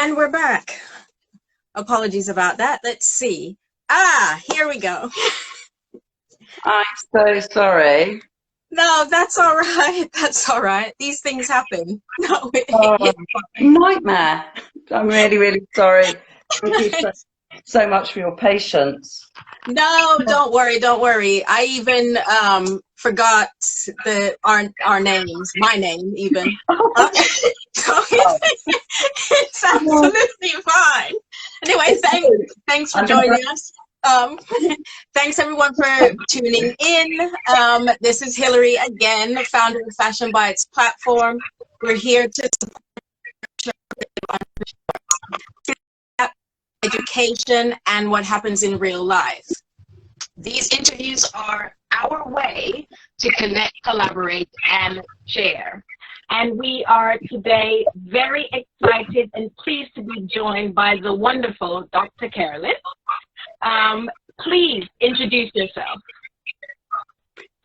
And we're back. Apologies about that. Let's see. Here we go. I'm so sorry. No, that's all right. That's all right. These things happen. No, Nightmare. I'm really, really sorry. Thank you so much for your patience. No, don't worry, don't worry. I even forgot our names, my name even. So it's absolutely fine. Anyway, thanks for joining us. Thanks everyone for tuning in. This is Hillary again, founder of FASHIONbytes platform. We're here to support education and what happens in real life. These interviews are our way to connect, collaborate, and share. And we are today very excited and pleased to be joined by the wonderful Dr. Carolyn. Please introduce yourself.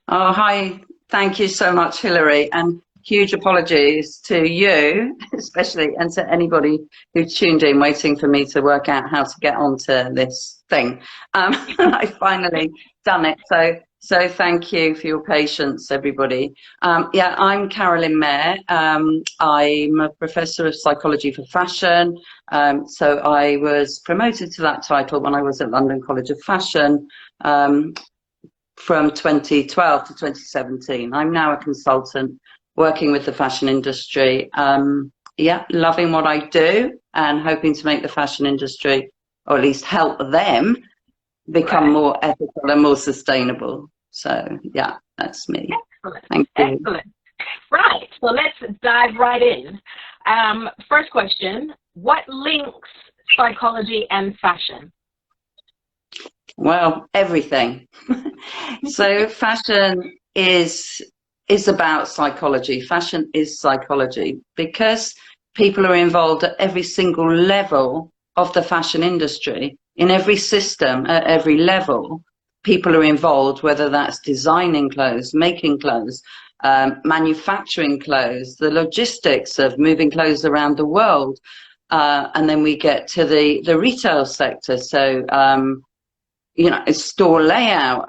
Oh, hi. Thank you so much, Hillary. And huge apologies to you, especially, and to anybody who tuned in waiting for me to work out how to get onto this thing. I finally done it. So thank you for your patience, everybody. Yeah, I'm Carolyn Mair. I'm a professor of psychology for fashion. So I was promoted to that title when I was at London College of Fashion from 2012 to 2017. I'm now a consultant working with the fashion industry. Yeah, loving what I do and hoping to make the fashion industry, or at least help them, become more ethical and more sustainable. So yeah, that's me. Excellent. Thank you. Excellent. Right, so let's dive right in. First question, what links psychology and fashion? Well, everything. So fashion is about psychology. Fashion is psychology because people are involved at every single level of the fashion industry. In every system, at every level, people are involved, whether that's designing clothes, making clothes, manufacturing clothes, the logistics of moving clothes around the world. And then we get to the retail sector. So, you know, store layout,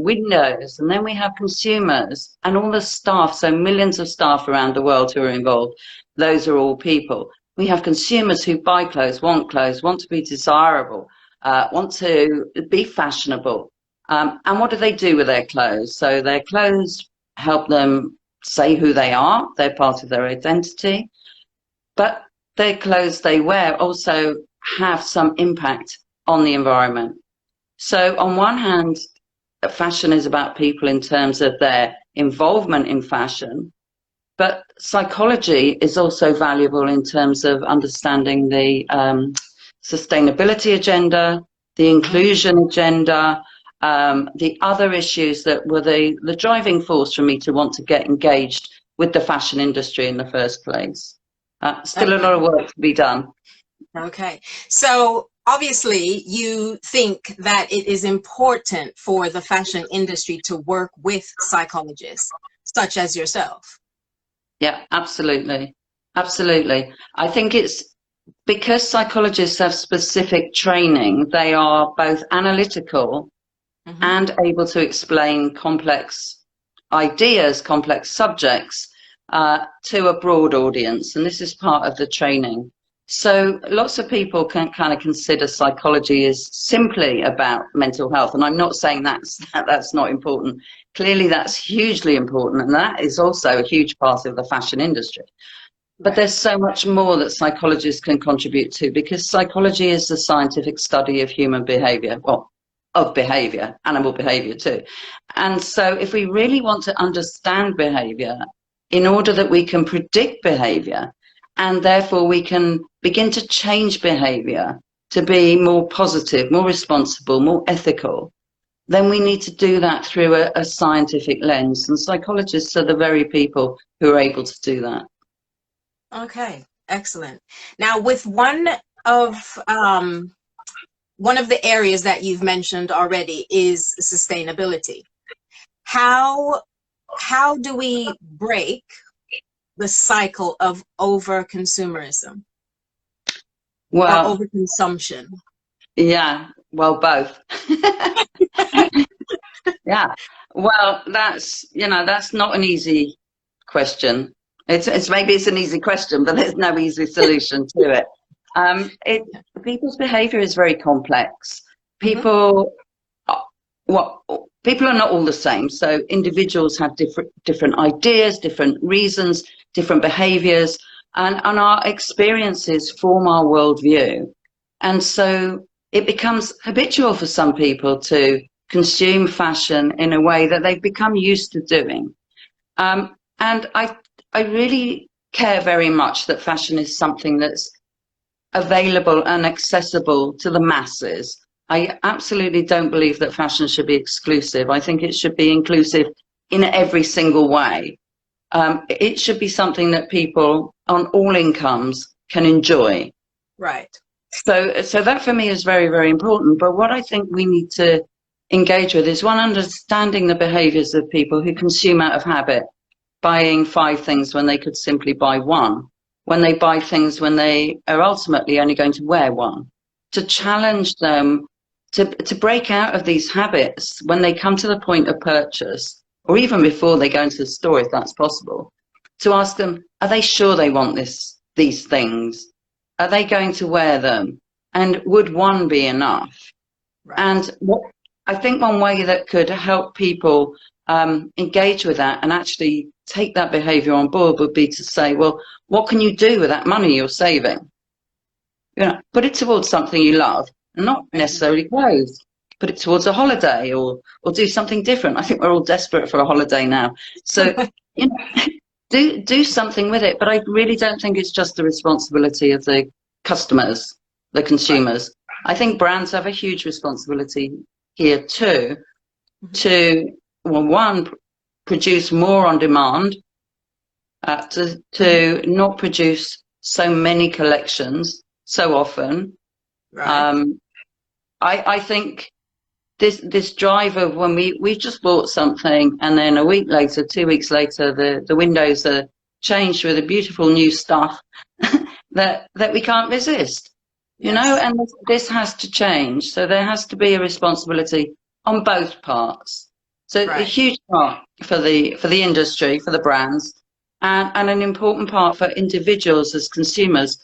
windows, and then we have consumers and all the staff. So millions of staff around the world who are involved. Those are all people. We have consumers who buy clothes, want to be desirable, want to be fashionable. And what do they do with their clothes? So their clothes help them say who they are. They're part of their identity. But their clothes they wear also have some impact on the environment. So on one hand, fashion is about people in terms of their involvement in fashion, but psychology is also valuable in terms of understanding the sustainability agenda, the inclusion agenda, the other issues that were the driving force for me to want to get engaged with the fashion industry in the first place. Still a lot of work to be done. Okay, so obviously you think that it is important for the fashion industry to work with psychologists such as yourself. Yeah, absolutely. Absolutely. I think it's because psychologists have specific training, they are both analytical and able to explain complex ideas, complex subjects to a broad audience. And this is part of the training. So lots of people can kind of consider psychology as simply about mental health. And I'm not saying that's not important. Clearly, that's hugely important. And that is also a huge part of the fashion industry. But there's so much more that psychologists can contribute to, because psychology is the scientific study of human behavior, well, of behavior, animal behavior too. And so if we really want to understand behavior in order that we can predict behavior, and therefore we can begin to change behavior to be more positive, more responsible, more ethical, then we need to do that through a scientific lens. And psychologists are the very people who are able to do that. Okay, excellent. Now, with one of the areas that you've mentioned already is sustainability. How do we break the cycle of over-consumerism? or Well, overconsumption? yeah, well, both. Yeah. Well, that's not an easy question. It's maybe it's an easy question, but there's no easy solution to it. It People's behavior is very complex. Hmm. People, well, people are not all the same. So individuals have different ideas, different reasons, different behaviors, and our experiences form our worldview. And so it becomes habitual for some people to consume fashion in a way that they've become used to doing. And I really care very much that fashion is something that's available and accessible to the masses. I absolutely don't believe that fashion should be exclusive. I think it should be inclusive in every single way. It should be something that people on all incomes can enjoy. Right. So that for me is very, very important. But what I think we need to engage with is one, understanding the behaviors of people who consume out of habit, buying 5 things when they could simply buy one, when they buy things when they are ultimately only going to wear one, to challenge them to break out of these habits when they come to the point of purchase, or even before they go into the store, if that's possible, to ask them, are they sure they want these things? Are they going to wear them? And would one be enough? Right. And I think one way that could help people engage with that and actually take that behavior on board would be to say, well, what can you do with that money you're saving? Put it towards something you love, and not necessarily clothes. Put it towards a holiday, or do something different. I think we're all desperate for a holiday now. So do something with it. But I really don't think it's just the responsibility of the customers, the consumers. Right. I think brands have a huge responsibility here too, to, well, one, produce more on demand, to not produce so many collections so often. Right. I think this drive of when we just bought something and then a week later, 2 weeks later, the windows are changed with a beautiful new stuff that we can't resist. Yes. And this has to change. So there has to be a responsibility on both parts. So right. A huge part for the industry, for the brands, and an important part for individuals as consumers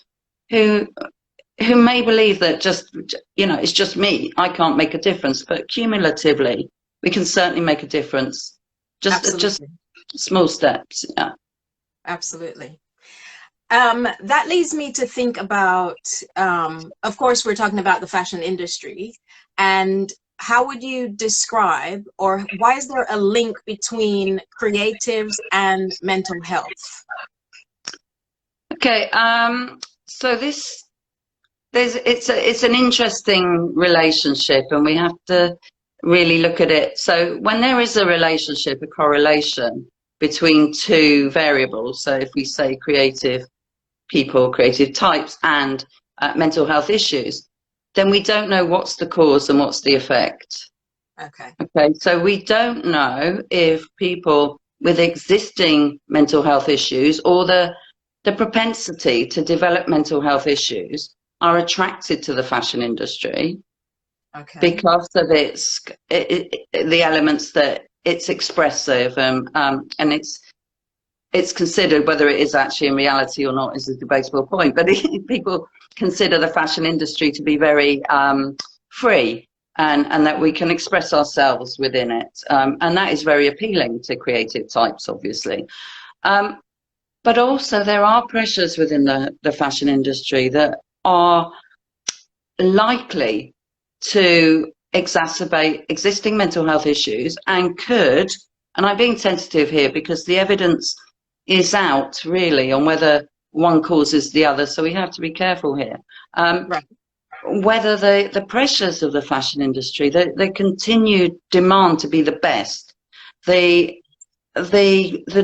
who may believe that it's just me, I can't make a difference, but cumulatively we can certainly make a difference. Just small steps. Yeah. Absolutely. That leads me to think about, of course, we're talking about the fashion industry, and how would you describe, or why is there a link between creatives and mental health? Okay, so it's an interesting relationship, and we have to really look at it. So when there is a relationship, a correlation between 2 variables, so if we say creative people, creative types, and mental health issues, then we don't know what's the cause and what's the effect. Okay, so we don't know if people with existing mental health issues or the propensity to develop mental health issues are attracted to the fashion industry because of the elements that it's expressive, and it's considered, whether it is actually in reality or not is a debatable point, but people consider the fashion industry to be very free, and that we can express ourselves within it, and that is very appealing to creative types, obviously. But also there are pressures within the fashion industry that are likely to exacerbate existing mental health issues, and could, and I'm being tentative here because the evidence is out really on whether one causes the other, so we have to be careful here. Right. Whether the pressures of the fashion industry, the continued demand to be the best, the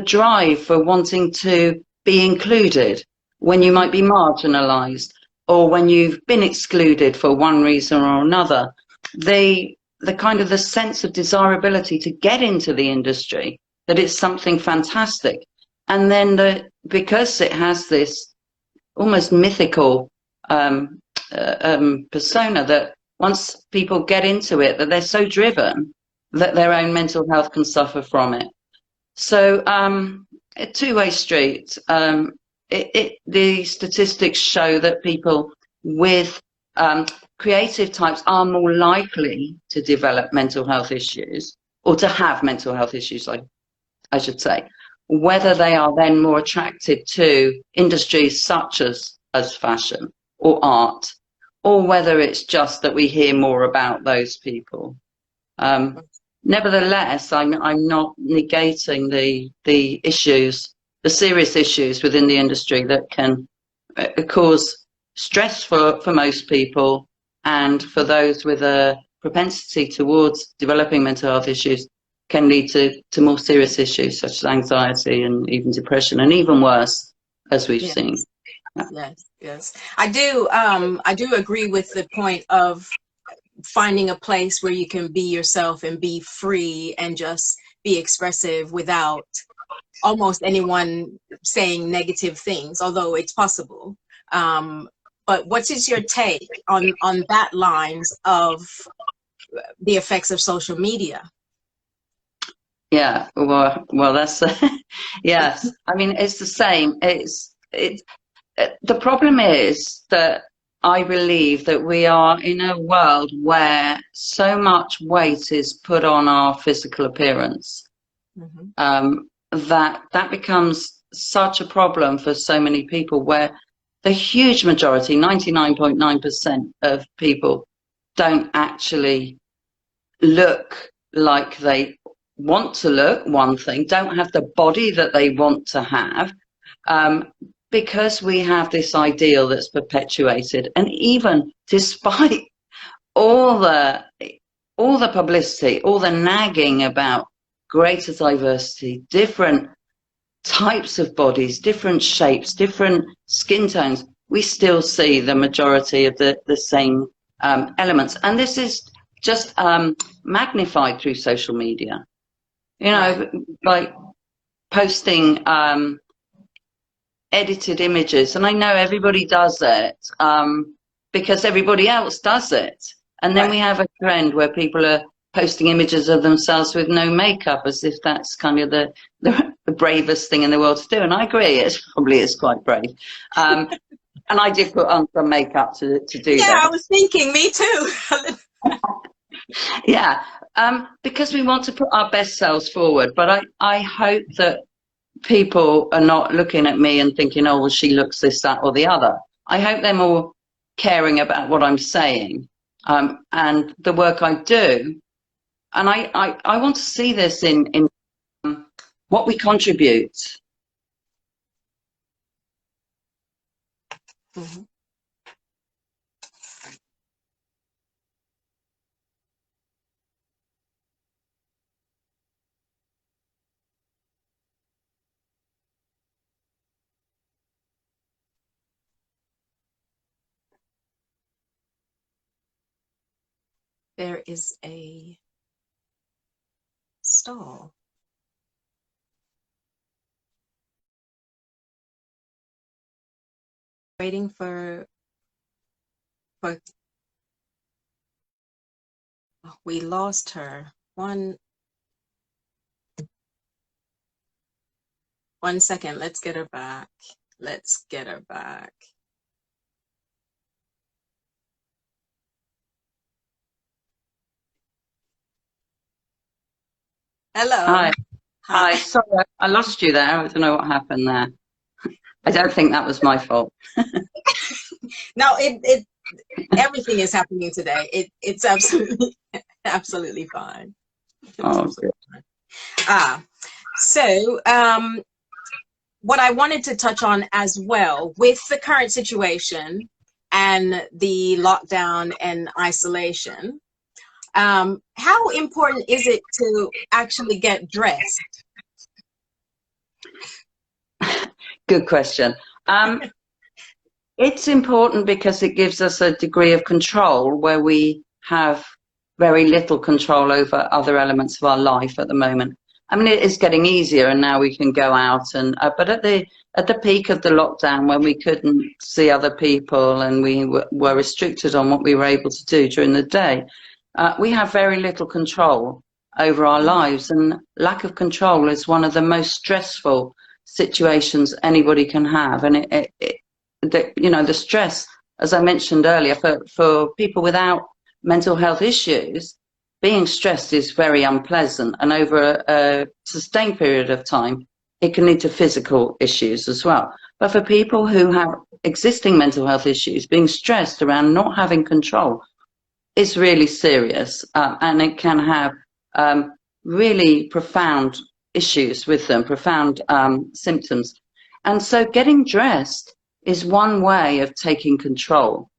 drive for wanting to be included when you might be marginalized, or when you've been excluded for one reason or another, the kind of the sense of desirability to get into the industry, that it's something fantastic. And then because it has this almost mythical persona that once people get into it, that they're so driven that their own mental health can suffer from it. So a two-way street. The statistics show that people with creative types are more likely to develop mental health issues, or to have mental health issues, I should say. Whether they are then more attracted to industries such as fashion or art, or whether it's just that we hear more about those people. Nevertheless, I'm not negating the issues, the serious issues within the industry that can cause stress for most people, and for those with a propensity towards developing mental health issues can lead to more serious issues such as anxiety and even depression, and even worse, as we've seen. Yes. I do agree with the point of finding a place where you can be yourself and be free and just be expressive without almost anyone saying negative things, although it's possible. But what is your take on that lines of the effects of social media? Yeah, well, that's yes. I mean, it's the same. The problem is that I believe that we are in a world where so much weight is put on our physical appearance, that becomes such a problem for so many people, where the huge majority, 99.9% of people, don't actually look like they want to look, one thing, don't have the body that they want to have, because we have this ideal that's perpetuated. And even despite all the publicity, all the nagging about greater diversity, different types of bodies, different shapes, different skin tones, we still see the majority of the same elements. And this is just magnified through social media. You know, like posting edited images. And I know everybody does it because everybody else does it. And then we have a trend where people are posting images of themselves with no makeup, as if that's kind of the bravest thing in the world to do. And I agree, it probably is quite brave. And I did put on some makeup to do that. Yeah, I was thinking, me too. Yeah, because we want to put our best selves forward. But I hope that people are not looking at me and thinking, oh, well, she looks this, that, or the other. I hope they're more caring about what I'm saying and the work I do. And I want to see this in what we contribute. There is a stall. Waiting for we lost her. One second, let's get her back. Let's get her back. Hello. Hi. Sorry, I lost you there. I don't know what happened there. I don't think that was my fault. No, everything is happening today. It's absolutely fine. Oh, good. So what I wanted to touch on as well, with the current situation and the lockdown and isolation, how important is it to actually get dressed? Good question. It's important because it gives us a degree of control where we have very little control over other elements of our life at the moment. I mean, it is getting easier, and now we can go out and but at the at the peak of the lockdown, when we couldn't see other people and we were restricted on what we were able to do during the day, we have very little control over our lives, and lack of control is one of the most stressful situations anybody can have. And the stress, as I mentioned earlier, for people without mental health issues, being stressed is very unpleasant, and over a sustained period of time, it can lead to physical issues as well. But for people who have existing mental health issues, being stressed around not having control is really serious, and it can have really profound issues with them, profound symptoms. And so getting dressed is one way of taking control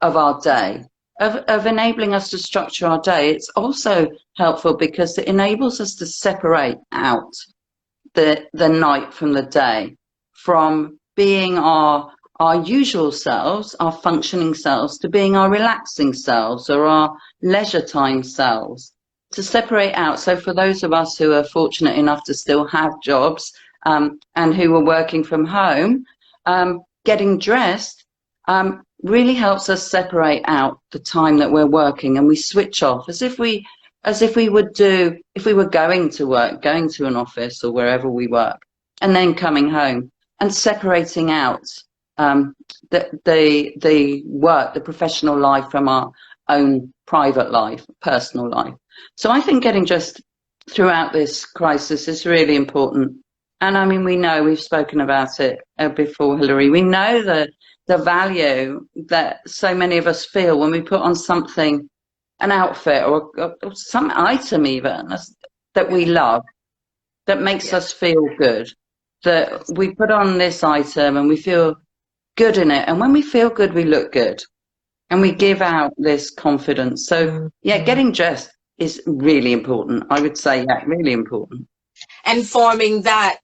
of our day, of enabling us to structure our day. It's also helpful because it enables us to separate out the night from the day, from being our usual selves, our functioning selves, to being our relaxing selves or our leisure time selves, to separate out. So for those of us who are fortunate enough to still have jobs and who are working from home, getting dressed really helps us separate out the time that we're working, and we switch off as if we would do if we were going to work, going to an office or wherever we work, and then coming home and separating out the work, the professional life from our own private life, personal life. So I think getting dressed throughout this crisis is really important. And I mean, we know, we've spoken about it before, Hilary, we know the value that so many of us feel when we put on something, an outfit or some item even that we love, that makes us feel good, that we put on this item and we feel good in it. And when we feel good, we look good and we give out this confidence. So yeah, getting dressed is really important. I would say, yeah, really important. And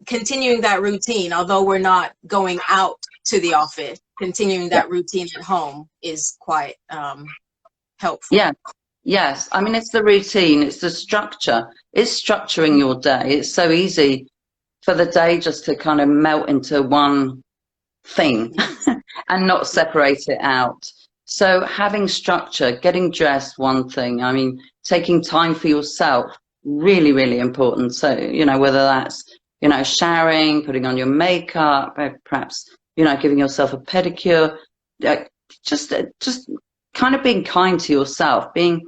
continuing that routine, although we're not going out to the office, continuing that routine at home is quite helpful. Yeah. Yes. I mean, it's the routine, it's the structure, it's structuring your day. It's so easy for the day just to kind of melt into one thing and not separate it out. So having structure, getting dressed, one thing. I mean, taking time for yourself, really, really important. So, whether that's, showering, putting on your makeup, perhaps, giving yourself a pedicure, just kind of being kind to yourself, being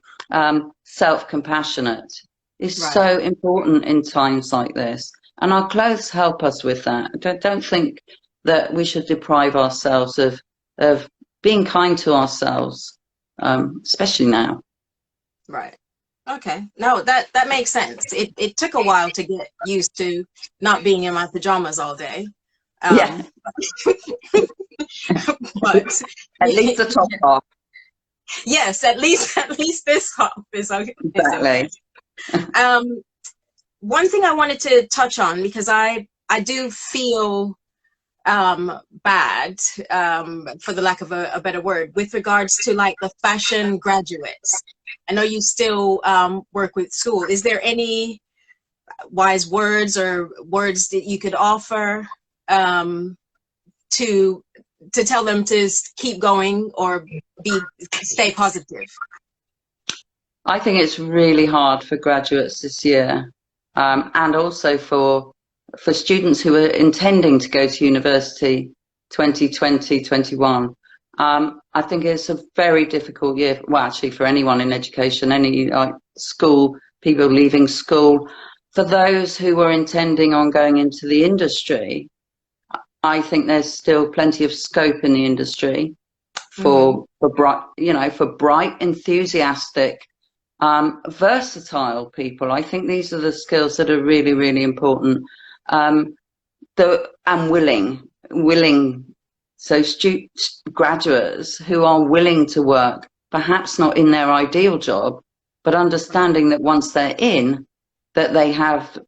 self-compassionate is so important in times like this. And our clothes help us with that. Don't think that we should deprive ourselves of being kind to ourselves, especially now. Right. Okay. No, that makes sense. It took a while to get used to not being in my pajamas all day. Yeah. But at least the top off. Yes, at least this half is okay. Exactly. One thing I wanted to touch on, because I do feel bad, for the lack of a better word, with regards to like the fashion graduates. I know you still work with school. Is there any wise words or words that you could offer to tell them to keep going or stay positive? I think it's really hard for graduates this year, and also for students who are intending to go to university 2020-21. I think it's a very difficult year, well, actually for anyone in education, any school, people leaving school. For those who are intending on going into the industry, I think there's still plenty of scope in the industry for bright, enthusiastic, versatile people. I think these are the skills that are really, really important. And willing. So graduates who are willing to work, perhaps not in their ideal job, but understanding that once they're in, that they have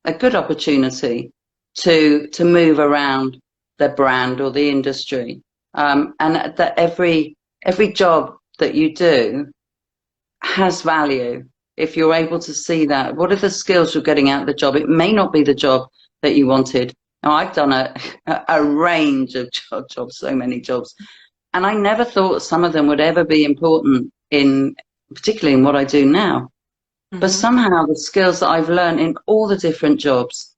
a good opportunity to move around their brand or the industry, and that every job that you do has value. If you're able to see that, what are the skills you're getting out of the job? It may not be the job that you wanted, Now, I've done a range of jobs, so many jobs, and I never thought some of them would ever be important particularly in what I do now. But somehow the skills that I've learned in all the different jobs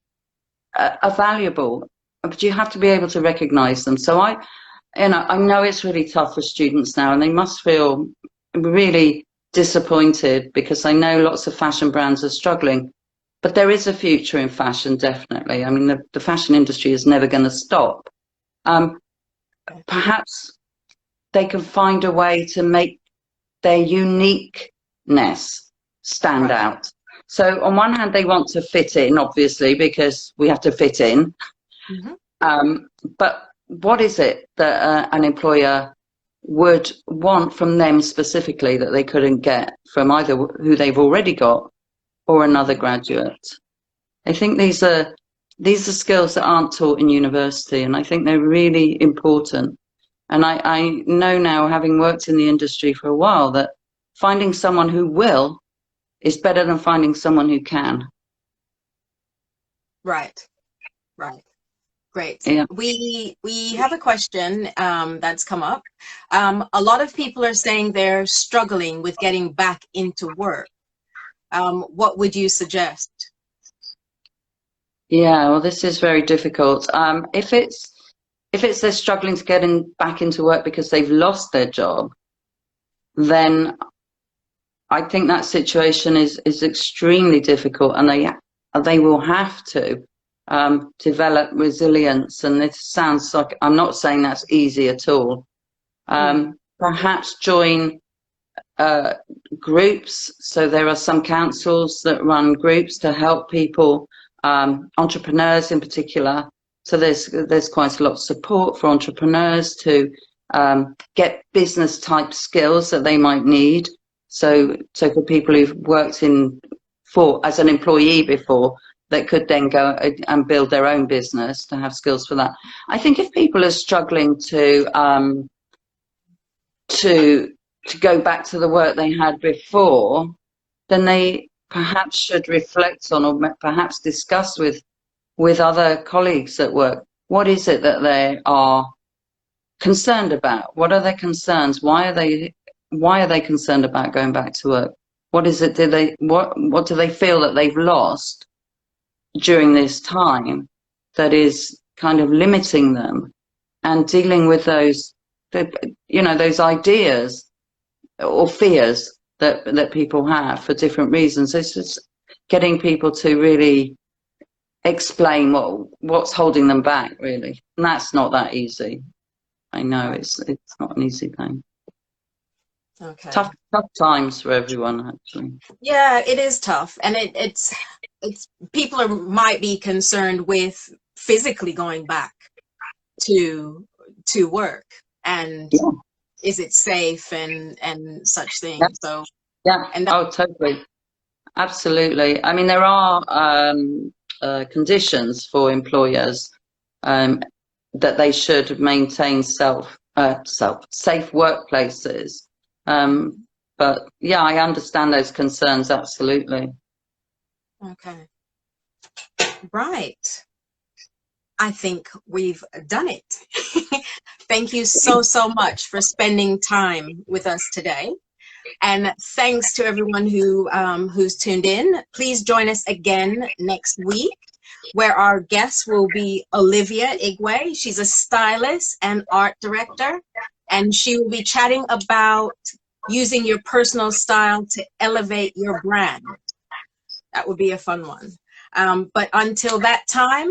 are valuable, but you have to be able to recognize them. So I know it's really tough for students now, and they must feel really disappointed, because I know lots of fashion brands are struggling. But there is a future in fashion, definitely. I mean, the fashion industry is never going to stop. Perhaps they can find a way to make their uniqueness stand out. So on one hand, they want to fit in, obviously, because we have to fit in. But what is it that an employer would want from them specifically that they couldn't get from either who they've already got or another graduate? I think these are skills that aren't taught in university, and I think they're really important. And I know now, having worked in the industry for a while, that finding someone who will is better than finding someone who can. Right. Great. Yeah. We have a question that's come up. A lot of people are saying they're struggling with getting back into work. What would you suggest? Yeah, well, this is very difficult. If it's they're struggling to get back into work because they've lost their job, then I think that situation is extremely difficult, and they will have to develop resilience. And it sounds like, I'm not saying that's easy at all. Perhaps join groups. So there are some councils that run groups to help people, entrepreneurs in particular. So there's quite a lot of support for entrepreneurs to get business type skills that they might need. So for people who've worked as an employee before, that could then go and build their own business, to have skills for that. I think if people are struggling to go back to the work they had before, then they perhaps should reflect on, or perhaps discuss with other colleagues at work, what is it that they are concerned about? What are their concerns? Why are they concerned about going back to work? What is it? What do they feel that they've lost during this time that is kind of limiting them? And dealing with those ideas or fears that people have for different reasons. It's just getting people to really explain what's holding them back, really. And that's not that easy. I know it's not an easy thing. Okay. Tough times for everyone, actually. Yeah, it is tough, and it's people might be concerned with physically going back to work, and is it safe and such things. Yeah. So and totally, absolutely. I mean, there are conditions for employers that they should maintain safe workplaces. But yeah, I understand those concerns, absolutely. Okay. Right. I think we've done it. Thank you so much for spending time with us today. And thanks to everyone who's tuned in. Please join us again next week, where our guest will be Olivia Igwe. She's a stylist and art director, and she will be chatting about using your personal style to elevate your brand. That would be a fun one. But until that time,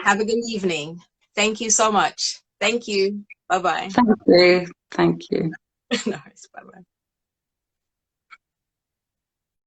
have a good evening. Thank you so much. Thank you. Bye-bye. Thank you. Thank you. No, bye-bye.